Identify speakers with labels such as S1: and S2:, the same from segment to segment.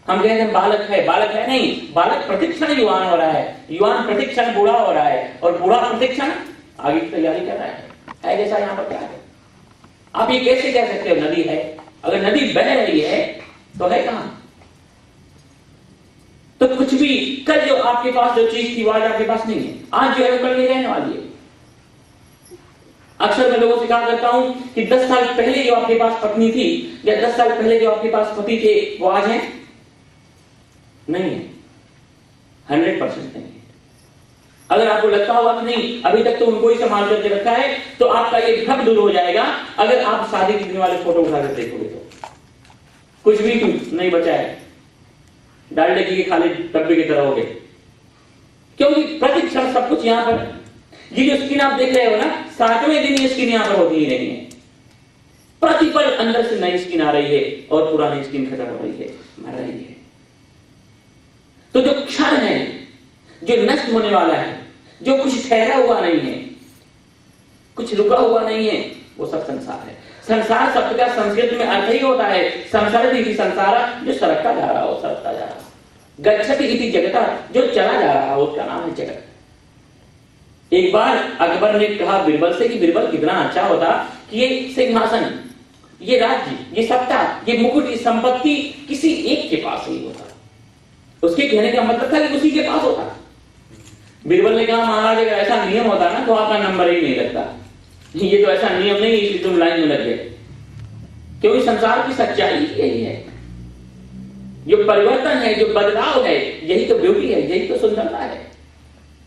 S1: हम कहते हैं बालक है नहीं, बालक प्रतिक्षण युवान हो रहा है, युवान प्रतिक्षण बूढ़ा हो रहा है, और बूढ़ा प्रतिक्षण आगे की तैयारी कर रहा है जैसा यहां पर क्या है। आप ये कैसे कह सकते हो नदी है? अगर नदी बह रही है तो है कहां? तो कुछ भी कल जो आपके पास जो चीज थी वो आज आपके पास नहीं है, आज जो है वो कल नहीं रहने वाली है। अक्सर मैं लोगों से कहा करता हूं कि 10 साल पहले जो आपके पास पत्नी थी या 10 साल पहले जो आपके पास पति थे वो आज है नहीं है, 100% नहीं है। अगर आपको लगता होगा कि नहीं अभी तक तो उनको ही संभाल करके रखा है, तो आपका ये भ्रम दूर हो जाएगा। अगर आप शादी के दिन वाले फोटो उठाकर देखोगे तो कुछ भी नहीं बचा है, डालडे की खाली डब्बे की तरह हो गए, क्योंकि प्रतिक्षण सब कुछ यहां पर। ये जो स्किन आप देख रहे हो ना, 7वें दिन ये स्किन यहां पर होती ही नहीं है, प्रतिपल अंदर से नई स्किन आ रही है और पुरानी स्किन खत्म हो रही है, मर रही है। तो जो क्षण है, जो नष्ट होने वाला है, जो कुछ ठहरा हुआ नहीं है, कुछ रुका हुआ नहीं है, वो सब संसार है। संसार शब्द का संस्कृत में अर्थ ही होता है संसरति इति संसारा, जो सरकता जा रहा हो, सरकता जा रहा हो। गच्छति इति जगता, जो चला जा रहा हो, उसका नाम है जगत। एक बार अकबर ने कहा बिरबल से कि बिरबल कितना अच्छा होता कि ये सिंहासन, ये राज्य, ये सत्ता, ये मुकुट, ये संपत्ति किसी एक के पास ही होता। उसके कहने का मतलब था कि उसी के पास होता। बिरबल ने कहा महाराज अगर ऐसा नियम होता ना तो आपका नंबर ही नहीं लगता, ये तो ऐसा नियम नहीं, इसलिए तुम लाइन में लग गए। क्योंकि संसार की सच्चाई यही है, जो परिवर्तन है, जो बदलाव है, यही तो ब्यूटी है, यही तो सुंदरता है।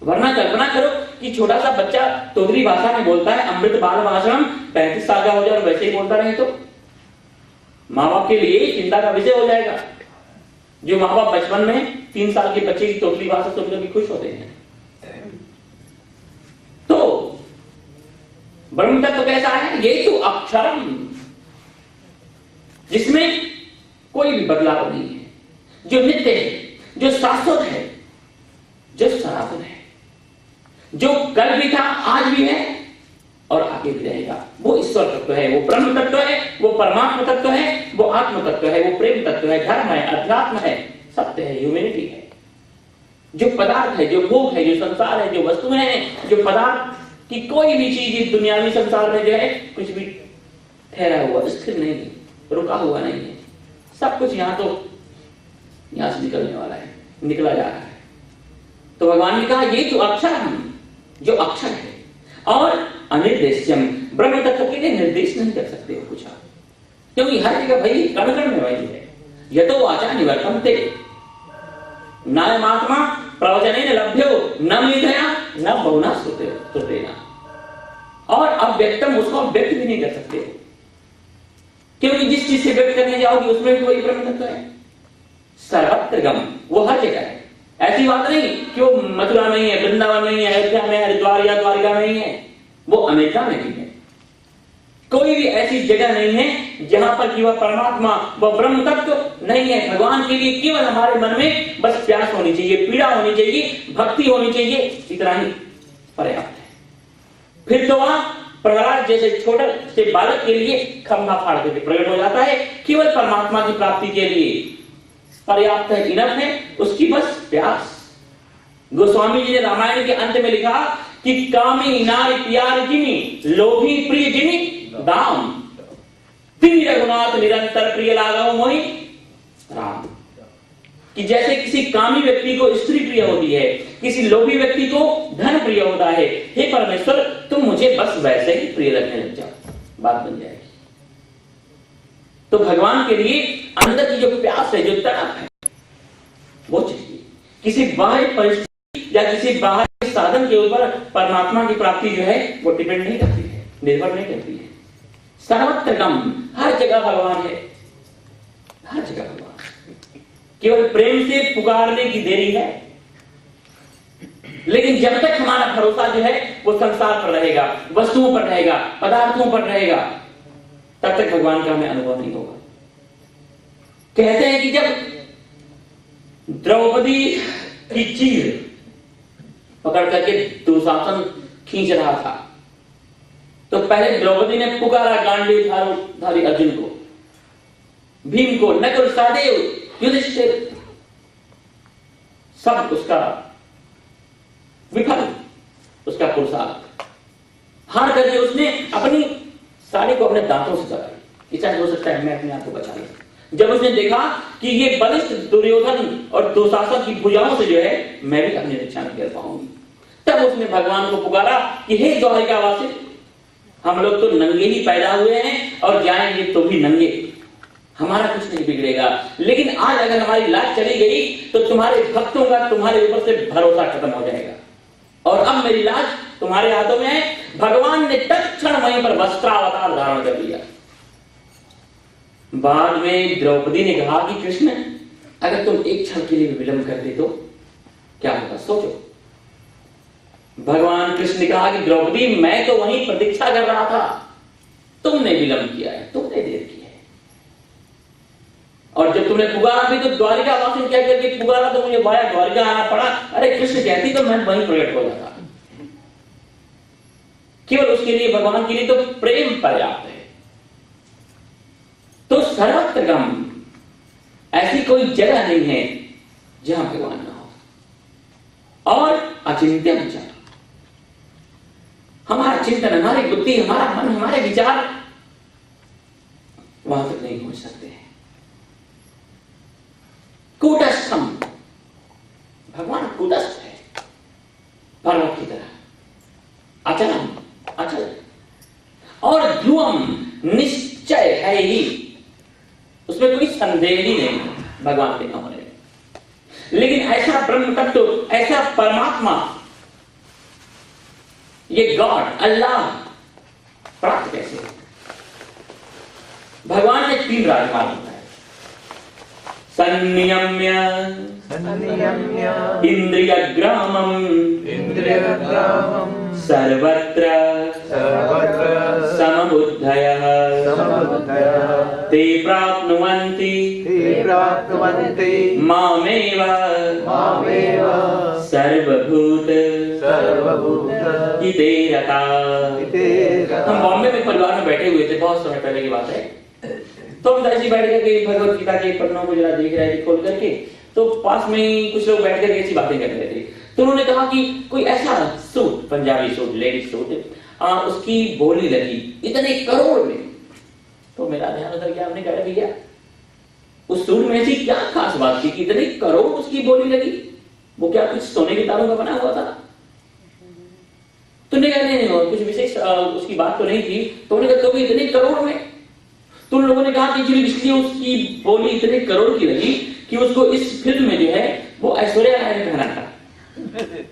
S1: वरना कल्पना करो कि छोटा सा बच्चा तोदरी भाषा में बोलता है अमृत बाल भाषण, 35 साल का हो जाए और वैसे ही बोलता रहे तो माँ बाप के लिए चिंता का विषय हो जाएगा। जो माँ बाप बचपन में 3 साल के बच्चे की तोदरी भाषा सुन कर भी खुश होते हैं। तो ब्रह्म तत्व कैसा है? ये तो अक्षरम, जिसमें कोई भी बदलाव नहीं है, जो नित्य है, जो शाश्वत है, जो सनातन है, जो कल भी था, आज भी है और आगे भी रहेगा। वो ईश्वर तत्व है, वो ब्रह्म तत्व है, वो परमात्मा तत्व है, वो आत्म तत्व है, वो प्रेम तत्व है, धर्म है, अध्यात्म है, सत्य है, ह्यूमैनिटी है। जो पदार्थ है, जो भोग है, जो संसार है, जो वस्तुएं हैं, जो पदार्थ की कोई भी चीज दुनियावी संसार में जो है कुछ भी ठहरा हुआ, स्थिर नहीं है, रुका हुआ नहीं है। सब कुछ यहां से निकलने वाला है, निकला जा रहा है। तो भगवान ने कहा ये तो अक्षर हम, जो अक्षर है, और अनिर्देश्यम, ब्रह्म तत्व के लिए निर्देश नहीं कर सकते हो कुछ आप, क्योंकि हर जगह भाई कण कण में वही है। यतो वाचा निवर्तन्ते नायमात्मा प्रवचनेन लभ्यो न मेधया न बहुना श्रुतेना, और अव्यक्तम उसको व्यक्त भी नहीं कर सकते, क्योंकि जिस चीज से व्यक्त करने जाओगे उसमें भी वही ब्रह्म तत्व है। सर्वत्र गम, वो हर जगह है। ऐसी बात नहीं कि वो मथुरा में ही है, वृंदावन में ही है, अयोध्या में, हरिद्वार या द्वारिका में ही है, वो अमेरिका में भी है। कोई भी ऐसी जगह नहीं है जहां पर कि वह परमात्मा, वह ब्रह्म तत्व नहीं है। भगवान के लिए केवल हमारे मन में बस प्यास होनी चाहिए, पीड़ा होनी चाहिए, भक्ति होनी चाहिए, इतना ही पर्याप्त है। फिर तो वह प्रहलाद जैसे छोटे से बालक के लिए खंभा फाड़ करके प्रकट हो जाता है, केवल परमात्मा की प्राप्ति के लिए पर्याप्त है, इनफ है, उसकी बस प्यास। गोस्वामी जी ने रामायण के अंत में लिखा कि कामी नारी प्यार जिनी, लोभी प्रिय जिनी दाम, तिन रघुनाथ निरंतर प्रिय लागो मोहि राम। कि जैसे किसी कामी व्यक्ति को स्त्री प्रिय होती है, किसी लोभी व्यक्ति को धन प्रिय होता है, हे परमेश्वर तुम मुझे बस वैसे ही प्रिय लगने लग जाओ, बात बन जाएगी। तो भगवान के लिए अंदर की जो प्यास है, जो तड़प है, वो चाहिए। किसी बाहरी परिस्थिति या किसी बाहरी साधन के ऊपर परमात्मा की प्राप्ति जो है वो डिपेंड नहीं करती है, निर्भर नहीं करती है। सर्वत्र गम, हर जगह भगवान है, हर जगह भगवान। केवल प्रेम से पुकारने की देरी है, लेकिन जब तक हमारा भरोसा जो है वो संसार पर रहेगा, वस्तुओं पर रहेगा, पदार्थों पर रहेगा, तब तक भगवान का हमें अनुभव नहीं होगा। कहते हैं कि जब द्रौपदी की चीर पकड़ करके दुशासन खींच रहा था, तो पहले द्रौपदी ने पुकारा गांडीवधारी अर्जुन को, भीम को, नकुल, सहदेव, युधिष्ठिर, सब उसका विफल, उसका पुरुषार्थ। हार करके उसने अपनी साड़ी को अपने दांतों से दबाई कि चाहे हो सकता है मैं अपने आप को बचा लूं। जब उसने देखा कि ये बलिष्ठ दुर्योधन और दुशासन की भुजाओं से जो है मैं भी अपनी रक्षा नहीं कर पाऊंगी, तब उसने भगवान को पुकारा कि हे द्वारिकावासी, हम लोग तो नंगे ही पैदा हुए हैं और जाएंगे तो भी नंगे, हमारा कुछ नहीं बिगड़ेगा, लेकिन आज अगर हमारी लाज चली गई तो तुम्हारे भक्तों का तुम्हारे ऊपर से भरोसा खत्म हो जाएगा और अब मेरी लाज तुम्हारे हाथों में है। भगवान ने तत्क्षण वहीं पर वस्त्रावतार धारण कर लिया। बाद में द्रौपदी ने कहा कि कृष्ण, अगर तुम एक क्षण के लिए विलंब करते तो क्या होता, सोचो। भगवान कृष्ण ने कहा कि द्रौपदी, मैं तो वहीं प्रतीक्षा कर रहा था, तुमने विलंब किया है, तुमने देर की है। और जब तुमने पुकारा भी तो द्वारिका वासी क्या करके पुकारा तो मुझे वाया द्वारिका आना पड़ा। अरे कृष्ण कहती तो मैं वहीं प्रकट हो जाता। केवल उसके लिए, भगवान के लिए तो प्रेम पर्याप्त है। तो सर्वत्र गम, ऐसी कोई जगह नहीं है जहां भगवान ना हो। और अचिंत्यम च, हमारा चिंतन, हमारी बुद्धि, हमारा मन, हमारे विचार वहां तक नहीं पहुंच सकते हैं। कूटस्थम, भगवान कूटस्थ है, पर्वत की तरह अचलम, अचल, और ध्रुवम, निश्चय है ही, उसमें कोई संदेह ही नहीं भगवान के न होने में। लेकिन ऐसा ब्रह्म तत्व, ऐसा परमात्मा, ये गॉड, अल्लाह प्राप्त कैसे? भगवान ने 3 राजमार्ग बताए। सन्नियम्य इंद्रियग्रामम सर्वत्र समबुद्धयः ते प्राप्नुवन्ति मामेव सर्वभूत हिते रताः। हम बॉम्बे में परिवार में बैठे हुए थे, बहुत समय पहले की बात है। तो हम ऐसी बैठ करके भगवत गीता के पन्नों को जरा देख रहे थे खोल करके, तो पास में ही कुछ लोग बैठ करके ऐसी बातें कर रहे थे। तो उन्होंने कहा कि कोई ऐसा suit, Punjabi suit, ladies suit, उसकी बोली लगी इतने करोड़ में। तो मेरा ध्यान उधर गया, हमने कहा भैया उस सूट में ऐसी क्या खास बात थी कि इतने करोड़ उसकी बोली लगी? वो क्या कुछ सोने के तारों का बना हुआ था? तुमने कहा नहीं, कुछ विशेष उसकी बात तो नहीं थी। तो उन्होंने कहा तो भी इतने करोड़ में? तो उन लोगों ने कहा कि इसलिए उसकी बोली इतने करोड़ की लगी कि उसको इस फिल्म में जो है वो ऐश्वर्या राय ने पहना था।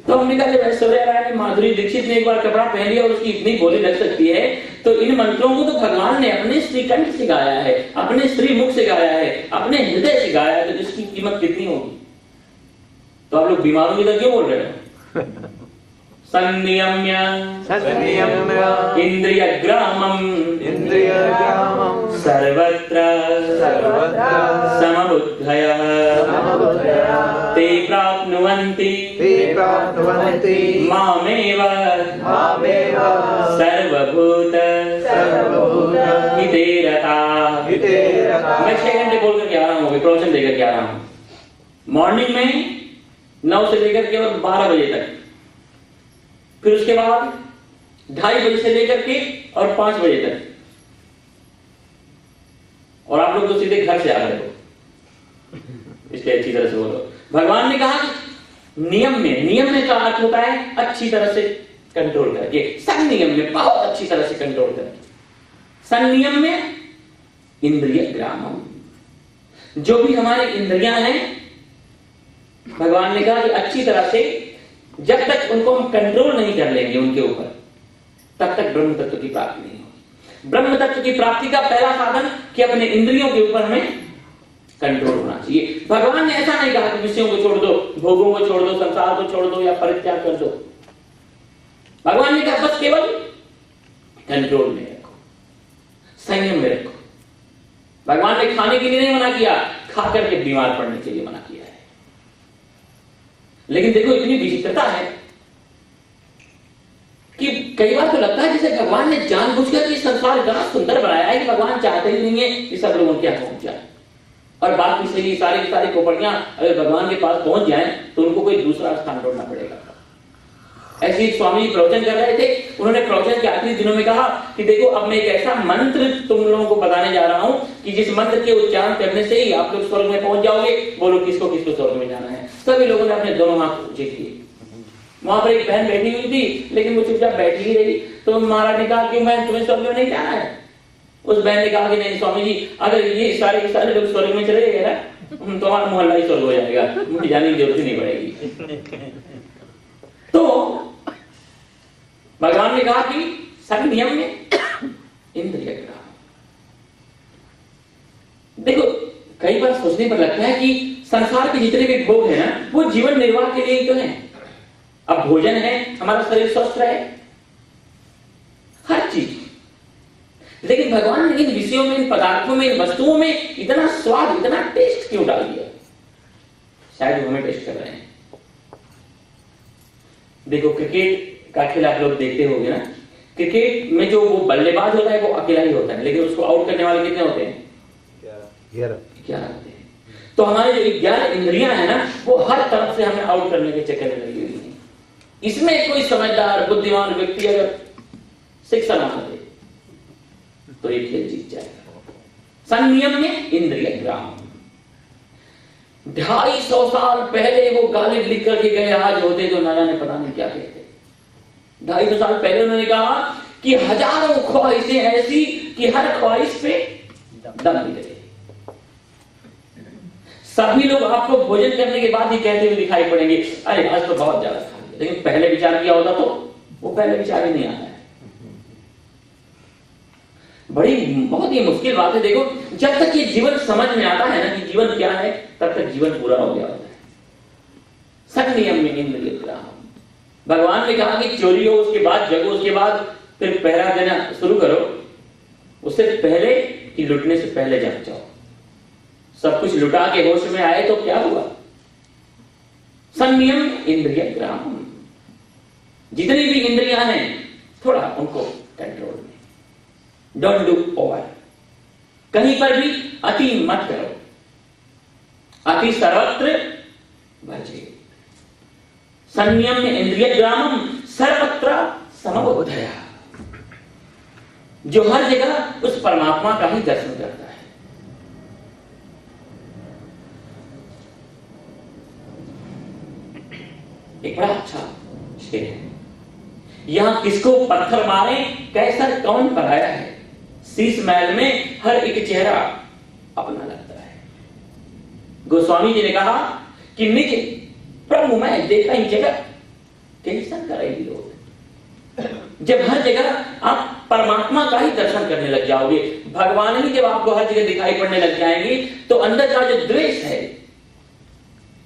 S1: तो हमने कहा जब ऐश्वर्या राय ने माधुरी दीक्षित ने एक बार कपड़ा पहन लिया और उसकी इतनी बोली लग सकती है, तो इन मंत्रों को तो भगवान ने अपने श्रीकंठ से गाया है, अपने श्रीमुख से गाया है, अपने हृदय से गाया है, तो इसकी कीमत कितनी होगी? तो आप लोग बीमारों की तरह क्यों बोल रहे हो? संनियम्य इंद्रियग्रामम सर्वत्र समबुद्धयः ते प्राप्नुवन्ति मामेव सर्वभूत हिते रताः। मैं 6 घंटे बोल करके आ रहा हूँ, प्रवचन देकर के आ रहा हूँ। मॉर्निंग में 9 से लेकर के और 12 बजे तक, फिर उसके बाद 2:30 बजे से लेकर के और 5 बजे तक, और आप लोग तो सीधे घर से आ रहे हो, इसलिए अच्छी तरह से बोलो। भगवान ने कहा नियम में का अर्थ होता है अच्छी तरह से कंट्रोल करके, संनियम में बहुत अच्छी तरह से कंट्रोल करके, संनियम में इंद्रिय ग्रामम, जो भी हमारी इंद्रियां हैं, भगवान ने कहा कि अच्छी तरह से जब तक उनको हम कंट्रोल नहीं कर लेंगे उनके ऊपर, तब तक ब्रह्म तत्व की प्राप्ति नहीं होगी। ब्रह्म तत्व की प्राप्ति का पहला साधन कि अपने इंद्रियों के ऊपर हमें कंट्रोल होना चाहिए। भगवान ने ऐसा नहीं कहा कि विषयों को छोड़ दो, भोगों को छोड़ दो, संसार को छोड़ दो या परित्याग कर दो। भगवान ने कहा बस केवल कंट्रोल में रखो, संयम में रखो। भगवान ने खाने के लिए नहीं मना किया, खा करके बीमार पड़ने के लिए मना किया है। लेकिन देखो इतनी विचित्रता है कि कई बार तो लगता है जैसे भगवान ने जानबूझकर कि संसार इतना सुंदर बनाया है कि भगवान चाहते ही नहीं है कि सब लोग उनके यहां पहुंच जाए। और बाकी से ही सारी सारी खोपड़ियां अगर भगवान के पास पहुंच जाएं तो उनको कोई दूसरा स्थान ढूंढना पड़ेगा। ऐसे ही स्वामी प्रवचन कर रहे थे, उन्होंने प्रवचन के आखिरी दिनों में कहा कि देखो अब मैं एक ऐसा मंत्र तुम लोगों को बताने जा रहा हूं कि जिस मंत्र के उच्चारण करने से ही आप लोग स्वर्ग में पहुंच जाओगे। बोलो किसको किसको स्वर्ग में जाना है? सभी लोगों ने अपने दोनों हाथ ऊंचे किए। वहां पर एक बहन बैठी हुई थी, लेकिन वो चुपचाप बैठी ही रही। तो महाराज ने कहा कि मैं तुम्हें स्वर्ग में नहीं जाना है। उस बहन ने कहा कि नहीं स्वामी जी, अगर ये सारे लोग स्वर्ग में चले गए ना तो हमारा मोहल्ला ही स्वर्ग हो जाएगा, मुझे जाने की जरूरत नहीं पड़ेगी। तो भगवान ने कहा कि संयम में इंद्रिय ग्राम। देखो कई बार सोचने पर लगता है कि संसार के जितने भी भोग है ना वो जीवन निर्वाह के लिए ही तो है। अब भोजन है, हमारा शरीर स्वस्थ रहे, हर चीज। लेकिन भगवान ने इन विषयों में, इन पदार्थों में, इन वस्तुओं में इतना स्वाद, इतना टेस्ट क्यों डाल दिया? शायद वो हमें टेस्ट कर रहे हैं। देखो क्रिकेट का खेल आप लोग देखते होंगे ना, क्रिकेट में जो वो बल्लेबाज होता है वो अकेला ही होता है, लेकिन उसको आउट करने वाले कितने होते हैं? 11 होते हैं। तो हमारे जो 11 इंद्रियां हैं ना वो हर तरफ से हमें आउट करने के चक्कर में लगी हुई है। इसमें कोई समझदार बुद्धिमान व्यक्ति अगर शिक्षा ना दे तो ये खेल जीत जाएगा। संयम में इंद्रिय ग्राम। 250 साल पहले वो गालिब लिख करके गए, आज होते तो ना जाने पता नहीं क्या कहते। 250 साल पहले उन्होंने कहा कि हजारों ख्वाहिशें ऐसी कि हर ख्वाहिश पे दम मिले। सभी लोग आपको भोजन करने के बाद ही कहते हुए दिखाई पड़ेंगे, अरे आज तो बहुत ज्यादा खा लिया, लेकिन पहले विचार किया होता तो वो पहले विचार ही नहीं आता है। बड़ी बहुत ही मुश्किल बात है। देखो जब तक ये जीवन समझ में आता है ना कि जीवन क्या है, तब तक जीवन पूरा हो गया होता है। संयम में इंद्रिय ग्राम। भगवान ने कहा कि चोरी हो उसके बाद जगो, उसके बाद फिर पहरा देना शुरू करो, उससे पहले कि लुटने से पहले जग जाओ। सब कुछ लुटा के होश में आए तो क्या हुआ? संयम इंद्रिय ग्राम। जितनी भी इंद्रियां हैं थोड़ा उनको कंट्रोल में, डोंट डू ओवर। कहीं पर भी अति मत करो, अति सर्वत्र वर्जयेत्। संयम में इंद्रिय ग्रामम सर्वत्र समबुद्धया। जो हर जगह उस परमात्मा का ही दर्शन करता है। एक बड़ा अच्छा शेर है, यहां किसको पत्थर मारे कैसर कौन पराया है, शीश महल में हर एक चेहरा अपना लगता है। गोस्वामी जी ने कहा कि निज प्रभु मैं देखा ही जगत कैसन करेगी लोग। जब हर जगह आप परमात्मा का ही दर्शन करने लग जाओगे, भगवान ही जब आपको हर जगह दिखाई पड़ने लग जाएंगे तो अंदर का जो द्वेष है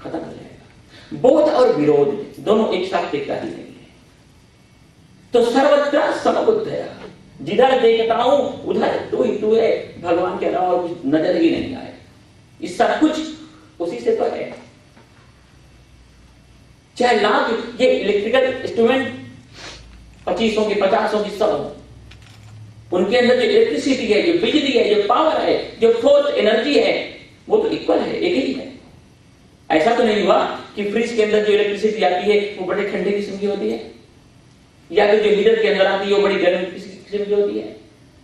S1: खत्म हो जाएगा। बोध और विरोध दोनों एक साथ देखता ही नहीं है। तो सर्वत्र समबुद्धया। जिधर देखता हूं उधर तू ही तू है, भगवान के अलावा और कुछ नजर ही नहीं आए। इस सब कुछ उसी से तो है। चाहे लाख ये इलेक्ट्रिकल इंस्ट्रूमेंट 2500 की 5000 की सब, उनके अंदर जो इलेक्ट्रिसिटी है, जो बिजली है, जो पावर है, जो फोर्स एनर्जी है, वो तो इक्वल है, एक ही है। ऐसा तो नहीं हुआ कि फ्रिज के अंदर जो इलेक्ट्रिसिटी आती है वो बड़े ठंडे किस्म की होती है, या फिर जो हीटर के अंदर आती है वो बड़ी गर्म किस्म की होती है,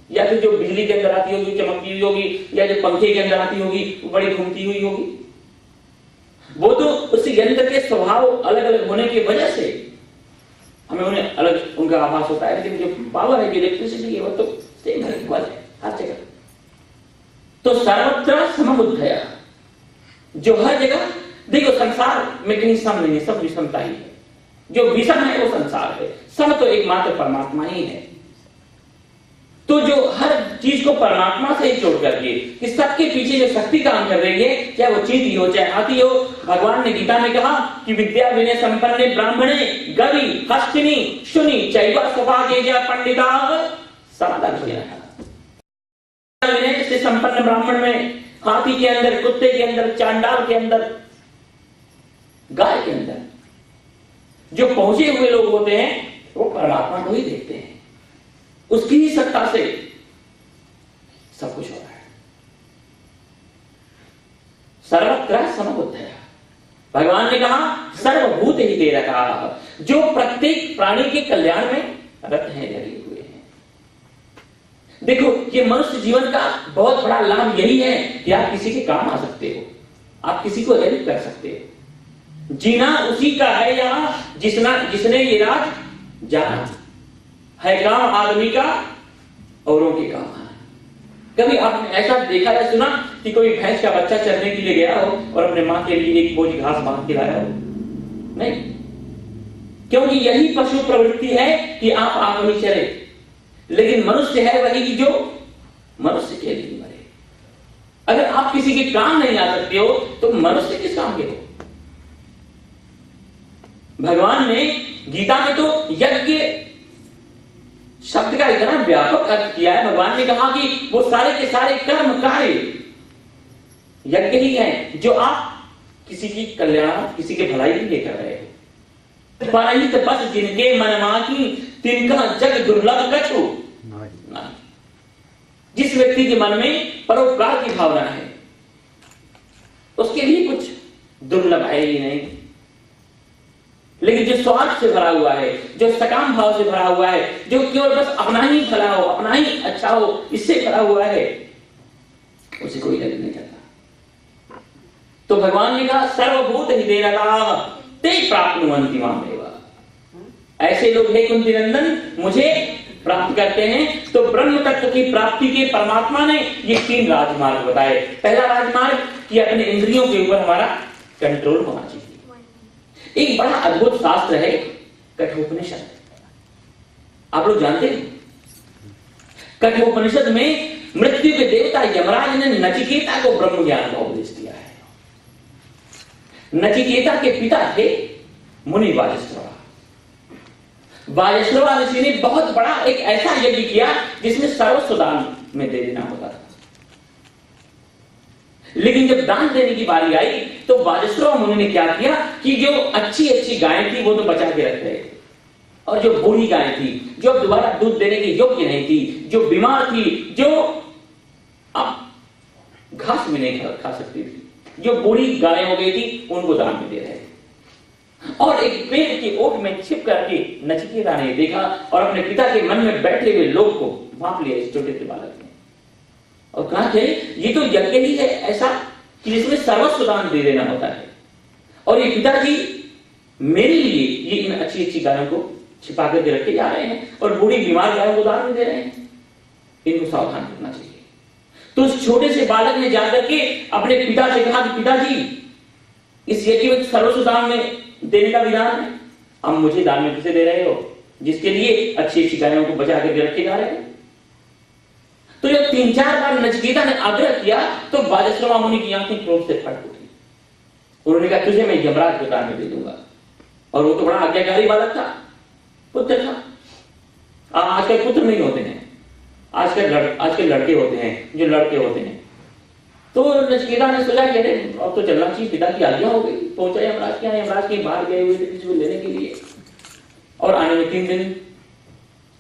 S1: या फिर जो बिजली के अंदर आती होगी चमकती हुई होगी, या जो पंखे के अंदर आती होगी वो बड़ी घूमती हुई होगी। वो तो उस यंत्र के स्वभाव अलग अलग होने की वजह से हमें उन्हें अलग उनका आभास होता है, लेकिन जो पावर है, जो इलेक्ट्रिसिटी है, वो तो सेम है, इक्वल है हर जगह। तो सर्वत्र समबुद्धया, जो हर जगह देखो संसार में कहीं सम नहीं है, सब विषमता ही है। जो विषम है वो संसार है, सम तो एकमात्र परमात्मा ही है। तो जो हर चीज को परमात्मा से ही जोड़ करके कि सबके पीछे जो शक्ति काम कर रही है, चाहे वो चींटी हो चाहे हाथी हो। भगवान ने गीता में कहा कि विद्या विनय संपन्ने ब्राह्मणे गवि हस्तिनी शुनि चैव स्वभागेजा पंडिता समदर्शिनः। विनय से संपन्न ब्राह्मण में हाथी के अंदर, कुत्ते के अंदर, चांडाल के अंदर, गाय के अंदर जो पहुंचे हुए लोग होते हैं वो परमात्मा को ही देखते हैं। उसकी ही सत्ता से सब कुछ हो रहा है। सर्वत्र समबुद्धया। भगवान ने कहा सर्वभूत ही दे रखा, जो प्रत्येक प्राणी के कल्याण में रत है, लगे हुए हैं। देखो, ये मनुष्य जीवन का बहुत बड़ा लाभ यही है कि आप किसी के काम आ सकते हो, आप किसी को हेल्प कर सकते हो। जीना उसी का है यहां जिसने ये राज जाना है। काम आदमी का, औरों के काम आना। कभी आपने ऐसा देखा या सुना कि कोई भैंस का बच्चा चरने के लिए गया हो और अपने मां के लिए एक बोझ घास बांध के लाया हो? नहीं, क्योंकि यही पशु प्रवृत्ति है कि आप आदमी चले। लेकिन मनुष्य है वही कि जो मनुष्य के लिए मरे। अगर आप किसी के काम नहीं आ सकते हो तो मनुष्य किस काम के हो? भगवान ने गीता में तो यज्ञ शब्द का इतना व्यापक अर्थ किया है। भगवान ने कहा कि वो सारे के सारे कर्म कार्य यज्ञ ही है जो आप किसी की कल्याण, किसी के भलाई के लिए कर रहे हो। परहित बस जिनके मन माकी तिनका जग दुर्लभ कछु नहीं। जिस व्यक्ति के मन में परोपकार की भावना है उसके लिए कुछ दुर्लभ है ही नहीं। लेकिन जो स्वार्थ से भरा हुआ है, जो सकाम भाव से भरा हुआ है, जो केवल बस अपना ही भला हो, अपना ही अच्छा हो, इससे भरा हुआ है, उसे कोई हेल्प नहीं करता। तो भगवान ने कहा सर्वभूत हिते रता ते प्राप्नुवन्ति मामेव। ऐसे लोग हे कुंती नंदन मुझे प्राप्त करते हैं। तो ब्रह्म तत्व की प्राप्ति के परमात्मा ने ये 3 राजमार्ग बताए। पहला राजमार्ग कि अपने इंद्रियों के ऊपर हमारा कंट्रोल होना चाहिए। एक बड़ा अद्भुत शास्त्र है कठोपनिषद। आप लोग जानते हैं कठोपनिषद में मृत्यु के देवता यमराज ने नचिकेता को ब्रह्म ज्ञान का उपदेश दिया है। नचिकेता के पिता थे मुनि वाजस्रवा। वाजस्रवा ऋषि ने बहुत बड़ा एक ऐसा यज्ञ किया जिसमें सर्वस्व दान में दे देना होता था। लेकिन जब दान देने की बारी आई तो वाजस्रवा मुनि ने क्या किया कि जो अच्छी अच्छी गायें थी वो तो बचा के रख रहे थे, और जो बूढ़ी गायें थी, जो अब दोबारा दूध देने के योग्य नहीं थी, जो बीमार थी, जो अब घास में नहीं खा सकती थी, जो बूढ़ी गायें हो गई थी, उनको दान में दे रहे थे। और एक पेड़ की ओट में छिप करके नचिकेता ने देखा और अपने पिता के मन में बैठे हुए लोग को भांप लिया इस छोटे से बालक ने, और कहा थे ये तो यज्ञ ही है ऐसा कि जिसमें सर्वस्व दान दे देना होता है, और ये पिताजी मेरे लिए ये इन अच्छी अच्छी गायों को छिपा करके रखे जा रहे हैं और बूढ़ी बीमार गायों को दान में दे रहे हैं, इनको सावधान करना चाहिए। तो उस छोटे से बालक ने जाकर के अपने पिता से कहा कि पिताजी इस यज्ञ में सर्वस्व दान में देने का विधान है, अब मुझे दान में किसे दे रहे हो जिसके लिए अच्छी अच्छी गायों को बचा करके रखे जा रहे हैं। तो जब 3-4 बार नचिकेता ने आग्रह किया तो वाजस्रवा मुनि की आंखें क्रोध से फट उठी। उन्होंने कहा तुझे मैं यमराज के दान में दे दूंगा। और वो तो बड़ा आज्ञाकारी बालक था, पुत्र था। आजकल पुत्र नहीं होते हैं, आजकल लड़के होते हैं जो लड़के होते हैं। तो नचिकेता ने सोचा कि अरे अब तो चलना चाहिए, पिता की आज्ञा हो गई। पहुंचा यमराज के यहाँ, यमराज के बाहर गए हुए थे किसी को लेने के लिए, और आने में 3 दिन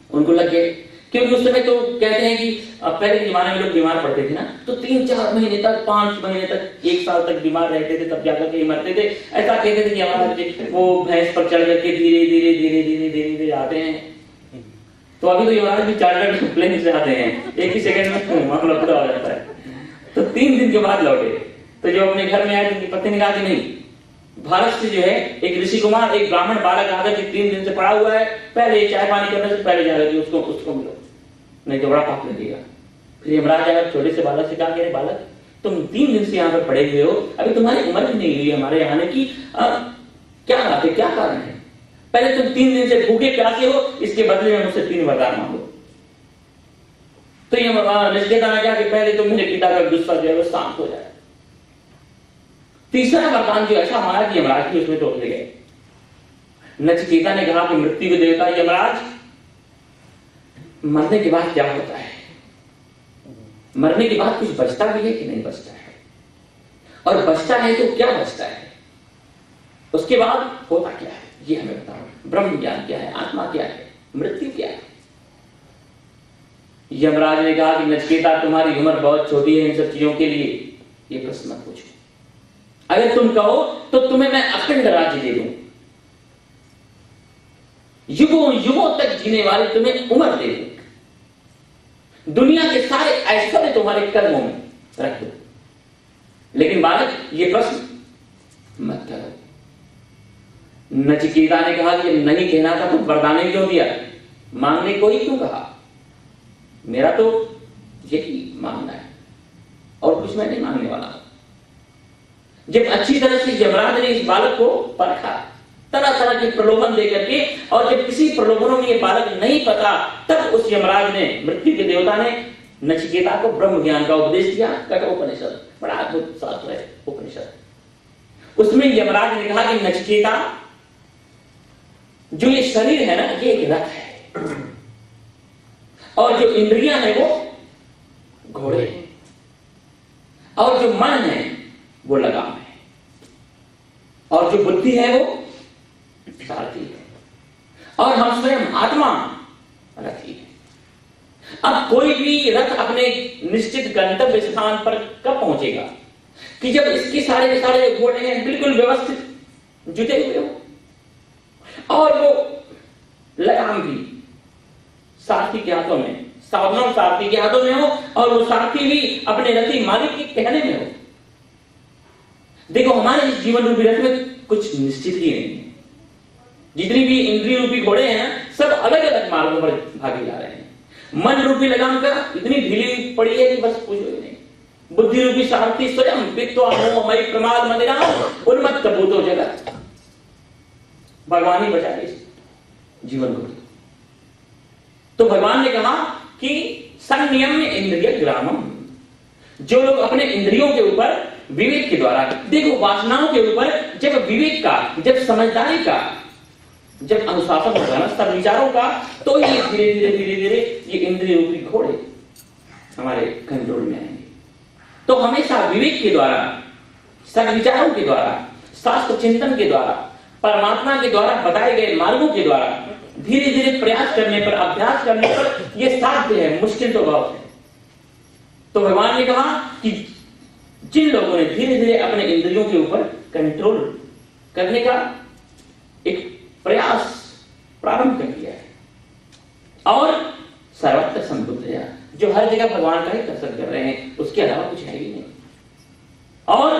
S1: उनको लग गए। क्योंकि उस समय तो कहते हैं कि पहले के जमाने में लोग बीमार पड़ते थे ना, तो 3-4 महीने तक, 5 महीने तक, 1 साल तक बीमार रहते थे, तब जाकर के मरते थे। ऐसा कहते थे कि हमारे वो भैंस पर चढ़ करके धीरे धीरे आते हैं। तो अभी तो यमराज भी चार्टर्ड प्लेन से आते हैं, 1 ही सेकंड में मामला पूरा हो जाता है। तो 3 दिन के बाद लौटे। तो जो अपने घर में आए उनकी पत्नी ने कहा कि नहीं, भारत से जो है एक ऋषि कुमार, एक ब्राह्मण बालक आकर के 3 दिन से पड़ा हुआ है, पहले चाय पानी करने से पहले जाकर उसको मिलो, नहीं तो बड़ा पाप लगेगा। फिर यमराज आया छोटे से बालक से कहा कि बालक तुम 3 दिन से यहाँ पर पड़े हुए हो, अभी तुम्हारी उम्र भी नहीं हुई हमारे यहाँ आने की, क्या बात है, क्या कारण है? पहले तुम 3 दिन से भूखे प्यासे हो, इसके बदले में मुझसे 3 वरदान मांगो। तो ये नचिकेता ने कहा कि पहले तो मेरे पिता का गुस्सा जो है वो शांत हो जाए। तीसरा वरदान जो ऐसा मांगा कि यमराज भी उसमें टोक ले गए। नचिकेता ने कहा कि मृत्यु के देवता यमराज, मरने के बाद क्या होता है? मरने के बाद कुछ बचता भी है कि नहीं बचता है? और बचता है तो क्या बचता है? उसके बाद होता क्या है ये हमें बताओ। ब्रह्म ज्ञान क्या है, आत्मा क्या है, मृत्यु क्या है? यमराज ने कहा कि नचिकेता तुम्हारी उम्र बहुत छोटी है इन सब चीजों के लिए ये प्रश्न मत पूछो। अगर तुम कहो तो तुम्हें मैं अखंड राज्य दे दूं, युगों युगों तक जीने वाली तुम्हें उम्र दे दूं, दुनिया के सारे ऐश्वर्य तुम्हारे कर्मों में रख दो। लेकिन बालक, ये प्रश्न मत करो। नचिकेता ने कहा कि नहीं कहना था तो वरदान क्यों दिया, मांगने को ही क्यों कहा? मेरा तो यही मांगना है और कुछ मैं नहीं मांगने वाला। जब अच्छी तरह से यमराज ने इस बालक को परखा, तरह तरह के प्रलोभन देकर के, और जब किसी प्रलोभनों में ये बालक नहीं पता, तब उस यमराज ने, मृत्यु के देवता ने नचिकेता को ब्रह्म ज्ञान का उपदेश दिया। कठोपनिषद, बड़ा अद्भुत शास्त्र है उपनिषद। उसमें यमराज ने कहा कि नचिकेता, जो ये शरीर है ना, ये एक रथ है, और जो इंद्रियां हैं वो घोड़े हैं, और जो मन है वो लगाम है, और जो बुद्धि है वो सारथी है, और हम स्वयं आत्मा रथी है। अब कोई भी रथ अपने निश्चित गंतव्य स्थान पर कब पहुंचेगा? कि जब इसके सारे के सारे घोड़े हैं बिल्कुल व्यवस्थित जुटे हुए हो, और वो लगाम भी सारथी के हाथों में, सावधान सारथी के हाथों में हो, और वो सारथी भी अपने रथी मालिक के कहने में हो। देखो, हमारे इस जीवन रूपी रथ में कुछ निश्चित ही नहीं है। जितनी भी इंद्रिय रूपी घोड़े हैं ना, सब अलग अलग मार्गों पर भागे जा रहे हैं। मन रूपी लगाम का इतनी ढीली पड़ी है कि बस पूछो ही नहीं। बुद्धि रूपी सारथी स्वयं वित्वा मोहमयी प्रमाद मदिरा उन्मत्त भूतो जगत। भगवान ही बचा इस जीवन को। तो भगवान ने कहा कि संयम इंद्रिय ग्रामम, जो लोग अपने इंद्रियों के ऊपर विवेक के द्वारा, देखो वासनाओं के ऊपर जब विवेक का, जब समझदारी का, जब अनुशासन होगा ना, सब विचारों का, तो ये धीरे धीरे धीरे धीरे ये इंद्रिय रूपी घोड़े हमारे कंट्रोल में आएंगे। तो हमेशा विवेक के द्वारा, सद्विचारों के द्वारा, शास्त्र चिंतन के द्वारा, परमात्मा के द्वारा बताए गए मार्गों के द्वारा धीरे धीरे प्रयास करने पर, अभ्यास करने पर यह साध्य है, मुश्किल तो बहुत है। तो भगवान ने कहा कि जिन लोगों ने धीरे धीरे अपने इंद्रियों के ऊपर कंट्रोल करने का एक प्रयास प्रारंभ कर दिया है, और सर्वत्र संबुद्ध है, जो हर जगह भगवान का ही दर्शन कर रहे हैं, उसके अलावा कुछ है ही नहीं, और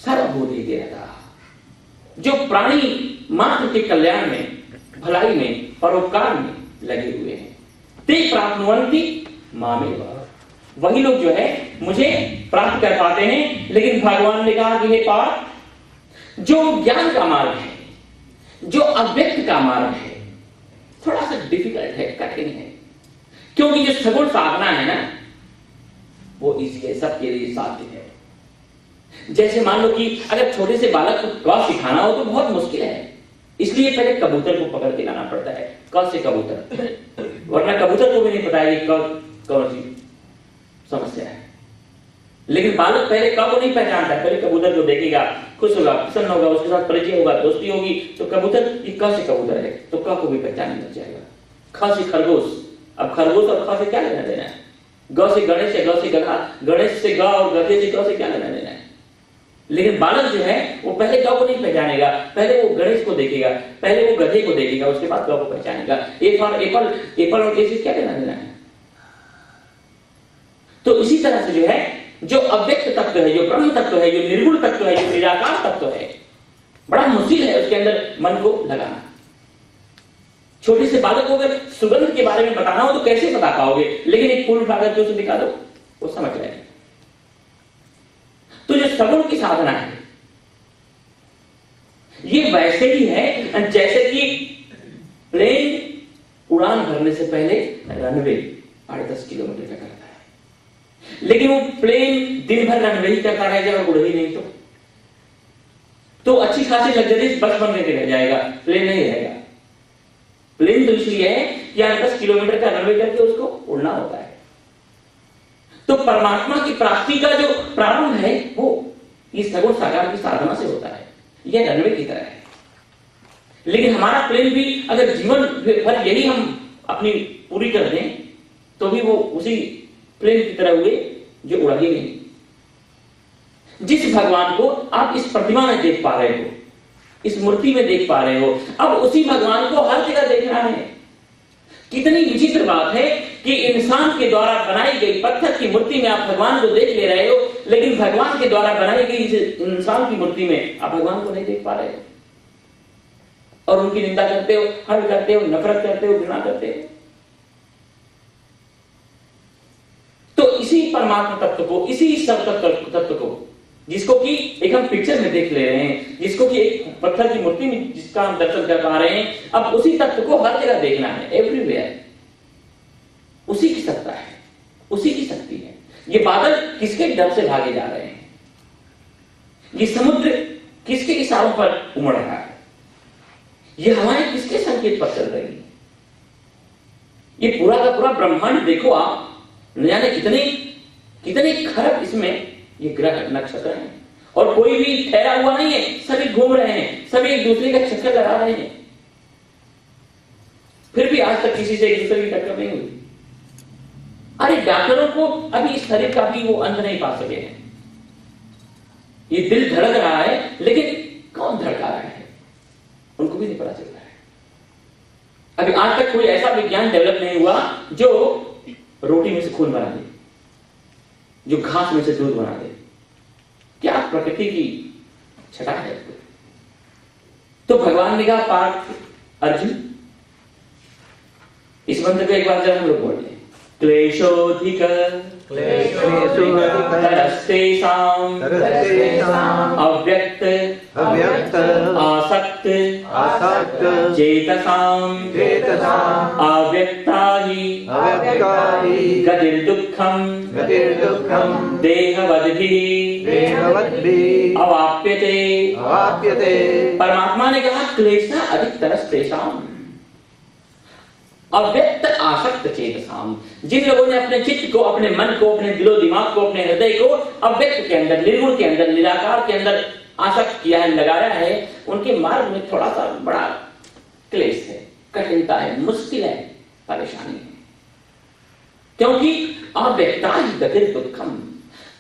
S1: सर्वभूति देवता, जो प्राणी मात्र के कल्याण में, भलाई में, परोपकार में लगे हुए हैं, ते प्राप्नुवन्ति मामेव, वही लोग जो है मुझे प्राप्त कर पाते हैं। लेकिन भगवान ने कहा कि हे पार्थ, जो ज्ञान का मार्ग है, जो अव्यक्त का मार्ग है, थोड़ा सा डिफिकल्ट है, कठिन है, क्योंकि जो सगुण साधना है ना, वो इजी है, सबके लिए साध्य है। जैसे मान लो कि अगर छोटे से बालक को क सिखाना हो तो बहुत मुश्किल है, इसलिए पहले कबूतर को पकड़ के लाना पड़ता है, क से कबूतर, वरना कबूतर को भी नहीं पता है कि कौन सी समस्या है। लेकिन बालक पहले क को नहीं पहचानता, पहले कबूतर को देखेगा, खुश होगा, प्रसन्न होगा, उसके साथ परिचय होगा, दोस्ती होगी, तो कबूतर, ये क से कबूतर है, तो क को भी पहचानने लग जाएगा। ख से खरगोश, अब खरगोश और ख से क्या लेना देना है? ग से गणेश है, ग से गधा, गणेश से ग और गधे से ग से क्या लेना देना है? लेकिन बालक जो है वो पहले ग को नहीं पहचानेगा, पहले वो गणेश को देखेगा, पहले वो गधे को देखेगा, उसके बाद ग को पहचानेगा। ए फॉर एप्पल, एप्पल और ए से क्या लेना देना है? तो इसी तरह से जो है, जो अव्यक्त तत्व है, जो ब्रह्म तत्व है, जो निर्गुण तत्व है, जो निराकार तत्व है, बड़ा मुश्किल है उसके अंदर मन को लगाना। छोटे से बालक को अगर सुगंध के बारे में बताना हो तो कैसे बता पाओगे, लेकिन एक फूल उठाकर के उसे दिखा दो, वो समझ जाएगा। तो जो सगुण की साधना है, ये वैसे ही है जैसे कि प्लेन उड़ान भरने से पहले रनवे 8-10 किलोमीटर का करता है, लेकिन वो प्लेन दिन भर रनवे ही करता रह जाए और उड़ ही नहीं तो अच्छी खासी लग्जरीज बस बनने के रह जाएगा, प्लेन नहीं रहेगा। प्लेन तो इसलिए है कि 8-10 किलोमीटर का रनवे करके उसको उड़ना होता है। तो परमात्मा की प्राप्ति का जो प्रारंभ है वो इस सगुण साकार की साधना से होता है, यह रनवे की तरह है। लेकिन हमारा प्लेन भी अगर जीवन भर यही हम अपनी पूरी कर दें तो भी वो उसी प्लेन की तरह हुए जो उड़ा ही नहीं। जिस भगवान को आप इस प्रतिमा में देख पा रहे हो, इस मूर्ति में देख पा रहे हो, अब उसी भगवान को हर जगह देखना है। कितनी विचित्र बात है कि इंसान के द्वारा बनाई गई पत्थर की मूर्ति में आप भगवान को देख ले रहे हो, लेकिन भगवान के द्वारा बनाई गई इस इंसान की मूर्ति में आप भगवान को नहीं देख पा रहे हो और उनकी निंदा करते हो, हर्ट करते हो, नफरत करते हो, घृणा करते हो। तो इसी परमात्मा तत्व को, इसी सब तत्व को, जिसको कि एक हम पिक्चर में देख ले रहे हैं, जिसको कि एक पत्थर की मूर्ति में जिसका हम दर्शन कर पा रहे हैं, अब उसी तत्व को हर जगह देखना है, एवरीवेयर। उसी की सत्ता है, उसी की शक्ति है। ये बादल किसके डर से भागे जा रहे हैं? ये समुद्र किसके इशारों पर उमड़ रहा है? ये हवाएं किसके संकेत पर चल रही है? ये पूरा का पूरा ब्रह्मांड देखो आप, न जाने कितने खरब इसमें ये ग्रह नक्षत्र हैं और कोई भी ठहरा हुआ नहीं है, सभी घूम रहे हैं, सभी एक दूसरे का चक्कर लगा रहे हैं, फिर भी आज तक किसी से एक दूसरे की टक्कर नहीं हुई। अरे डॉक्टरों को अभी इस शरीर का भी वो अंत नहीं पा सके हैं। ये दिल धड़क रहा है, लेकिन कौन धड़का रहा है उनको भी नहीं पता चल रहा है। अभी आज तक कोई ऐसा विज्ञान डेवलप नहीं हुआ जो रोटी में से खून बना दे, जो घास में से दूध बना दे। क्या प्रकृति की छटा है। तो भगवान ने कहा पार्थ अर्जुन, इस मंत्र को एक बार जरा हम लोग बोल लें। क्लेशोधिक तरस्तेषाम् अव्यक्त आसक्त चेतसाम् अव्यक्ता हि गतिर्दुःखम् देहवद्भिः अवाप्यते। परमात्मा ने कहा क्लेशा अधिक तरस्तेषाम् अव्यक्त आसक्त चेतसाम, जिन लोगों ने अपने चित्त को, अपने मन को, अपने दिलो दिमाग को, अपने हृदय को अव्यक्त के अंदर, निर्गुण के अंदर, निराकार के अंदर आसक्त किया है, लगाया है, उनके मार्ग में थोड़ा सा बड़ा क्लेश है, कठिनता है, मुश्किल है, परेशानी है। क्योंकि अव्यक्ता ही गति दुखम,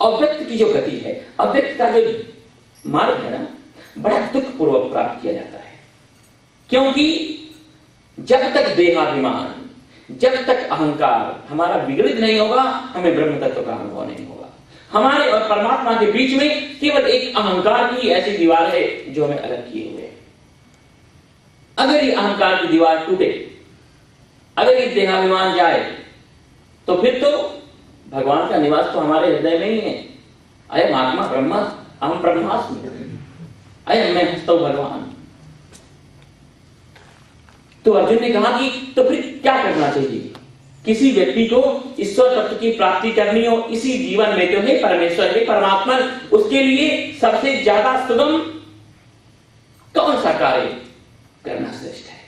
S1: अव्यक्त की जो गति है, अव्यक्त का जो मार्ग है ना, बड़ा दुख पूर्वक प्राप्त किया जाता है। क्योंकि जब तक देहाभिमान, जब तक अहंकार हमारा विगलित नहीं होगा, हमें ब्रह्म तत्व का अनुभव नहीं होगा। हमारे और परमात्मा के बीच में केवल एक अहंकार की ऐसी दीवार है जो हमें अलग किए हुए है। अगर ये अहंकार की दीवार टूटे, अगर ये देहाभिमान जाए, तो फिर तो भगवान का निवास तो हमारे हृदय में ही है। अयम आत्मा ब्रह्म अहम ब्रह्मास्मि, अयम मैं हूं भगवान। तो अर्जुन ने कहा कि तो फिर क्या करना चाहिए? किसी व्यक्ति को ईश्वर तत्व की प्राप्ति करनी हो इसी जीवन में, तो है परमेश्वर, है परमात्मा, उसके लिए सबसे ज्यादा सुगम कौन सा कार्य करना श्रेष्ठ है?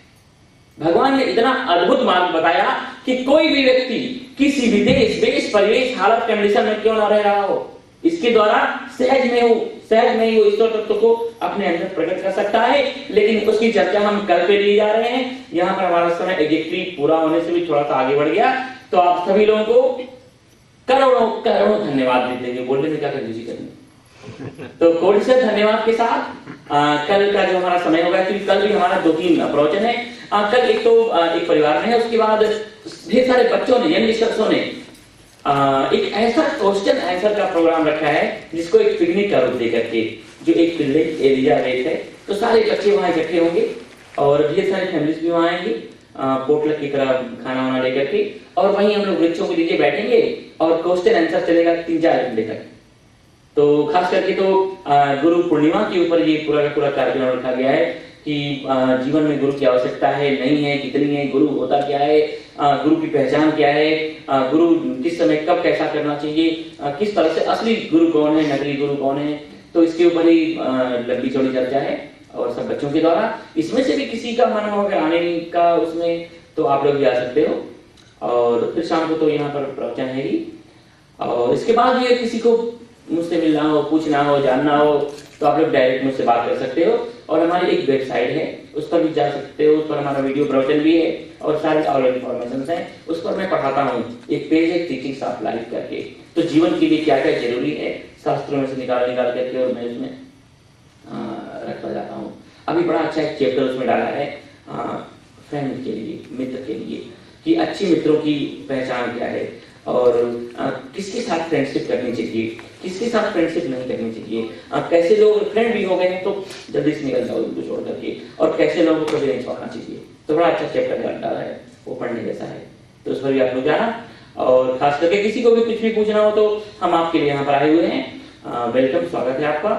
S1: भगवान ने इतना अद्भुत मार्ग बताया कि कोई भी व्यक्ति किसी भी देश, परिवेश, हालत, कंडीशन में क्यों ना रह रहा हो, इसके द्वारा सहज में ही वो ईश्वर तत्व को अपने अंदर प्रकट कर सकता है। लेकिन उसकी चर्चा हम कल पे लिए जा रहे हैं। यहाँ पर हमारा समय एग्जैक्टली पूरा होने से भी थोड़ा सा आगे बढ़ गया, तो आप सभी लोगों को करोड़ों धन्यवाद देते हैं। बोलने में क्या कंजूसी करनी, तो कोटि से धन्यवाद के साथ कल का जो हमारा समय होगा, क्योंकि कल भी हमारा 2-3 प्रवचन है। कल एक तो एक परिवार में है, उसके बाद ढेर सारे बच्चों ने, यंगस्टर्सों ने एक ऐसा क्वेश्चन आंसर का प्रोग्राम रखा है जिसको एक पिकनिक का रूप देकर के, जो एक विलेज एलिजाबेथ है, तो सारे बच्चे वहां इकट्ठे होंगे और ढेर सारी फैमिलीज भी वहां आएंगी, पोटलक की तरह खाना वाना लेकर के, और वहीं हम लोग वृक्षों के नीचे बैठेंगे और क्वेश्चन आंसर चलेगा 3-4 घंटे तक। तो खास करके तो गुरु पूर्णिमा के ऊपर ये पूरा का पूरा कार्यक्रम रखा गया है कि जीवन में गुरु की आवश्यकता है, नहीं है, कितनी है, गुरु होता क्या है, गुरु की पहचान क्या है, गुरु किस समय कब कैसा करना चाहिए, किस तरह से असली गुरु कौन है, नकली गुरु कौन है। तो इसके ऊपर ही लंबी चौड़ी चर्चा है और सब बच्चों के द्वारा। इसमें से भी किसी का मन हो आने का उसमें, तो आप लोग भी आ सकते हो। और फिर शाम को तो यहाँ पर प्रवचन है ही, और इसके बाद भी किसी को मुझसे मिलना हो, पूछना हो, जानना हो, तो आप लोग डायरेक्ट मुझसे बात कर सकते हो। और हमारी एक वेबसाइट है, उस पर भी जा सकते हो, उस पर हमारा वीडियो ब्राउज़र भी है और सारी और इन्फॉर्मेशन है। उस पर मैं पढ़ाता हूँ, एक पेज है टीचिंग ऑफ लाइफ करके। तो जीवन के लिए क्या क्या जरूरी है शास्त्रों में से निकाल करके और मैं उसमें रखता जाता हूँ। अभी बड़ा अच्छा एक चैप्टर उसमें डाला है फ्रेंड के लिए, मित्र के लिए, कि अच्छे मित्रों की पहचान क्या है और किसके साथ फ्रेंडशिप करनी चाहिए, किसके साथ फ्रेंडशिप नहीं करनी चाहिए, कैसे लोग फ्रेंड भी हो गए हैं तो जल्दी से निकल जाओ उनको छोड़ करके, और कैसे लोगों को कभी नहीं छोड़ना चाहिए। तो बड़ा अच्छा चैप्टर डाला है, वो पढ़ने जैसा है, तो उस पर भी आप लोग जाना। और खास करके किसी को भी कुछ भी पूछना हो तो हम आपके लिए यहाँ पर आए हुए हैं। वेलकम, स्वागत है आपका।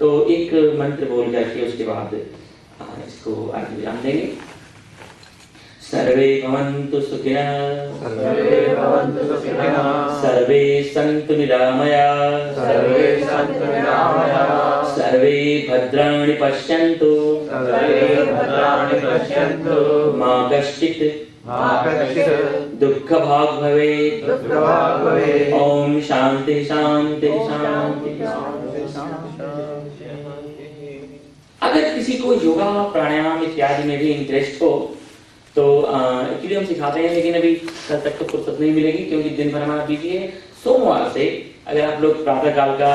S1: तो एक मंत्र बोल करके उसके बाद इसको आगे विराम देंगे। सर्वे भवन्तु सुखिनः,
S2: सर्वे भवन्तु सुखिनः,
S1: सर्वे सन्तु निरामयाः,
S2: सर्वे सन्तु निरामयाः,
S1: सर्वे भद्राणि पश्यन्तु,
S2: सर्वे भद्राणि पश्यन्तु,
S1: मा कश्चित् दुःखभाग् भवेत्।
S2: दुःखभाग् भवेत्।
S1: ओम शांति शांति शांति। अगर किसी को योगा प्राणायाम इत्यादि में भी इंटरेस्ट हो तो एक्चुअली हम सिखाते हैं, लेकिन अभी कल तक तो फुर्सत नहीं मिलेगी क्योंकि दिन भर हमारा बिजी है। सोमवार से अगर आप लोग प्रातः काल का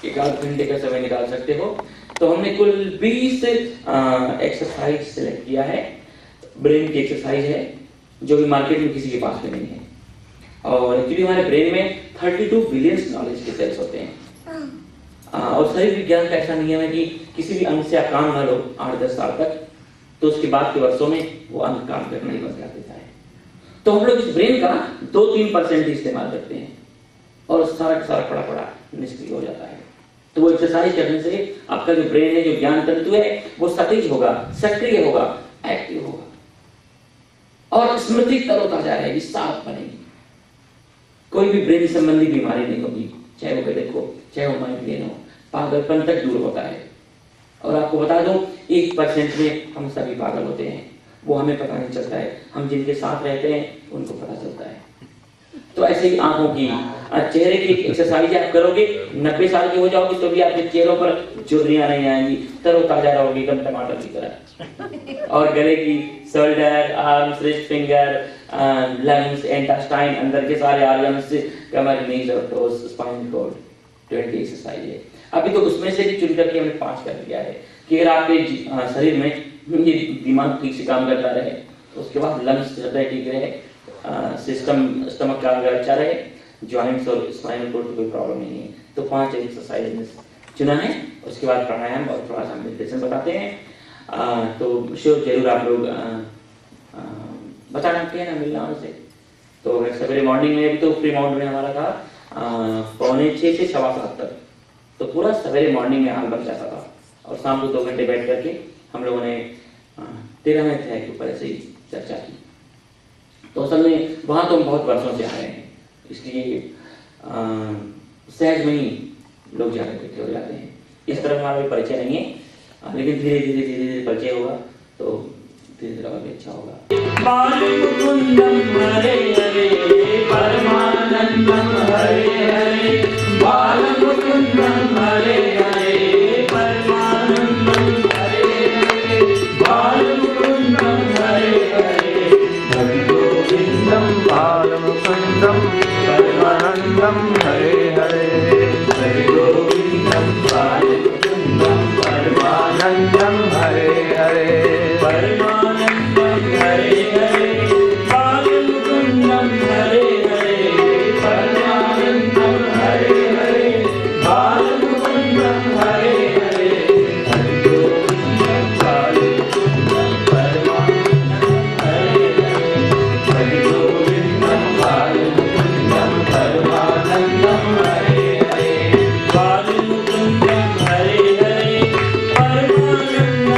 S1: 1 घंटे का समय निकाल सकते हो तो हमने कुल 20 एक्सरसाइज सेलेक्ट किया है। ब्रेन की एक्सरसाइज है जो भी मार्केट में किसी के पास में नहीं है। और एक्चुअली हमारे ब्रेन में 32 बिलियन नॉलेज के सेल्स होते हैं। और शरीर विज्ञान का ऐसा नियम है कि किसी भी अंग से आप काम न लो 8-10 साल तक, तो उसके बाद के वर्षों में वो अंग काम करना ही बंद कर देता है। तो हम लोग इस ब्रेन का 2-3% ही इस्तेमाल करते हैं और सारा का सारा पड़ा निष्क्रिय हो जाता है। तो वो एक्सरसाइज करने से आपका जो ब्रेन है, जो ज्ञान तंतु है, वो सतेज होगा, सक्रिय होगा, एक्टिव होगा और स्मृति तरोताजा रहेगी, साफ बनेगी। कोई भी ब्रेन संबंधी बीमारी नहीं होगी, चाहे वो हेडेक हो, चाहे वो माइग्रेन हो, पागलपन तक दूर होता है। और आपको बता दो 1% में हम सभी पागल होते हैं, वो हमें पता नहीं चलता है, हम जिनके साथ रहते हैं उनको पता चलता है। तो ऐसे ही आंखों की, चेहरे की एक्सरसाइज आप करोगे, 90 साल के हो जाओगे तो भी आपके चेहरों पर झुर्रियां नहीं आएंगी, तरोताजा रहोगे एकदम टमाटर की तरह। और गले की, shoulder, arms, wrist, finger, lungs, intestine, अंदर के सारे ऑर्गन्स, कमर, नीज और टोस, स्पाइन कोड, 20 एक्सरसाइज है। अभी तो उसमें से भी चुन करके हमने 5 कर दिया है कि अगर आपके शरीर में ये दिमाग ठीक से काम करता रहे, उसके बाद लंग्स ठीक रहे, सिस्टम, स्टमक का अगर अच्छा रहे, जॉइंट्स और स्पाइनल कोड की कोई प्रॉब्लम नहीं है, तो 5 एक्सरसाइज चुना है। उसके बाद प्राणायाम और थोड़ा सा मेडिटेशन बताते हैं। तो श्योर जरूर आप लोग बता सकते हैं ना, मिलना उनसे। तो अगर सवेरे मॉर्निंग में भी तो फ्री माउंट में हमारा था 6:45 से 7:15 तक, तो पूरा सवेरे मॉर्निंग में हाल बन जाता था और शाम को 2 घंटे बैठ करके हम लोगों ने 13वें अध्याय के ऊपर ऐसे ही चर्चा की। तो असल में वहां तो हम बहुत वर्षों से आ रहे हैं, इसलिए सहज में ही लोग जाकर इकट्ठे हो जाते हैं। इस तरह हमारा भी परिचय नहीं है, लेकिन धीरे धीरे परिचय होगा तो धीरे धीरे और भी अच्छा होगा। बालमुकुंदम हरे हरे परमानंदम हरे हरे, बालमुकुंदम हरे हरे परमानंदम हरे हरे, बालमुकुंदम हरे हरे हरि गोविंदम,
S2: बालमुकुंदम परमानंदम हरे हरे,
S1: हरि गोविंदम बालमुकुंदम
S2: परमानंदम हरे हरे,
S1: परमानंदम हरे हरे, बालमुकुंदम हरे हरे, परमानंदम हरे हरे, बालमुकुंदम हरे हरे, हरि गोविंदम बालमुकुंदम परमानंदम हरे हरे, हरि गोविंदम बालमुकुंदम परमानंदम हरे हरे, बालमुकुंदम हरे हरे, परमानंदम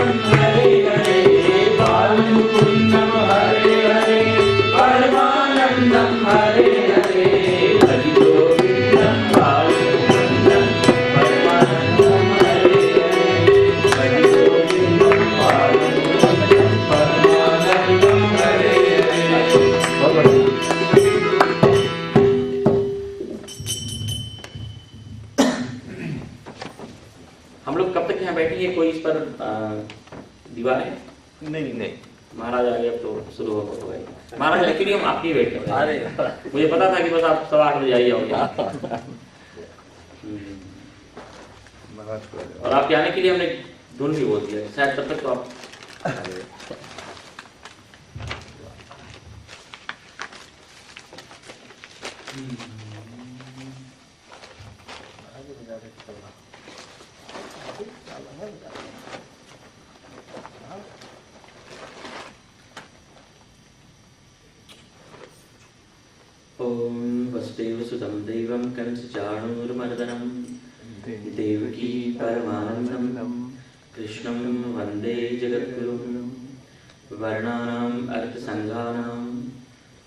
S1: बैठिए, कोई इस पर दीवार है?
S2: नहीं नहीं।
S1: महाराज आ गए, अब तो शुरू हो गए। महाराज एक्चुअली हम आप ही बैठे हुए हैं।
S2: अरे
S1: मुझे पता था कि बस आप 8:15 बजे आइए होंगे। और आपके आने के लिए हमने धुन भी बोल दिया, शायद तब तक तो आप ओम वसुदेवसुतं देवं कंसचाणूरमर्दनं देवकी परमानन्दं कृष्णं वन्दे जगद्गुरुं वर्णानाम् अर्थसङ्घानां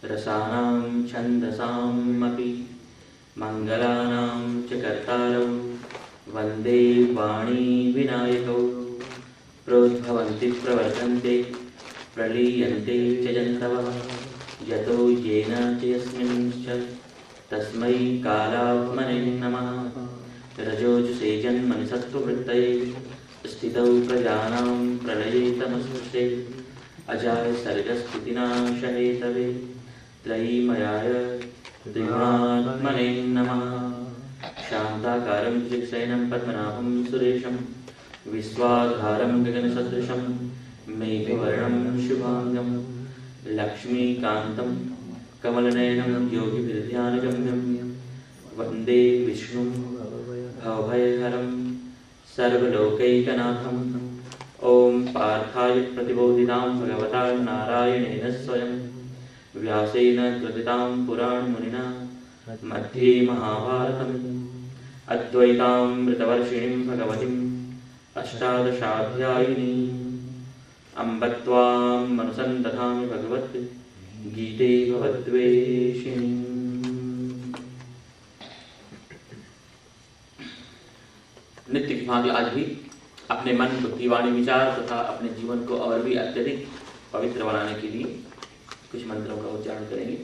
S1: रसानां छन्दसामपि मङ्गलानां च कर्तारौ वन्दे वाणी विनायकौ प्रोद्भवन्ति प्रवर्तन्ते प्रलीयन्ते च जन्तवः यतो येन च यस्मिंश्च तस्मै कालात्मने नमः। रजोजुषे जन्मनि सत्त्ववृत्तये स्थितौ प्रजानां प्रलये तमस्पृशे अजाय सर्गस्थितिनाशहेतवे त्रयीमयाय त्रिगुणात्मने नमः। शान्ताकारं भुजगशयनं पद्मनाभं सुरेशं विश्वाधारं गगनसदृशं मेघवर्णं शुभांगं लक्ष्मीकान्तं कमलनयनं योगिभिर्ध्यानगम्यं वन्दे विष्णुं भवभयहरं सर्वलोकैकनाथम्। ॐ पार्थाय प्रतिबोधितां भगवता नारायणेन स्वयं व्यासेन कृतितां पुराणमुनिना मध्ये महाभारतम् अद्वैतामृतवर्षिणीं भगवतीम् अष्टादशाध्यायिनीम् अम्ब त्वां मनुसन्दधामि भगवत् गीते भवद्वेषिणी। नित्य की भांति आज भी अपने मन, बुद्धि, वाणी, विचार तथा अपने जीवन को और भी अत्यधिक पवित्र बनाने के लिए कुछ मंत्रों का उच्चारण करेंगे।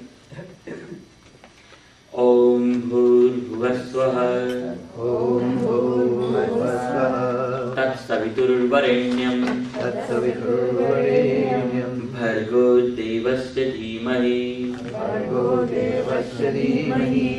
S1: ओम भूर्भुवस्वः
S2: ओम भूर्भुवस्वः
S1: तत्सवितुर्वरेण्यं
S2: तत्सवितुर्वरेण्यं
S1: भर्गो देवस्य धीमहि
S2: भर्गो देवस्य धीमहि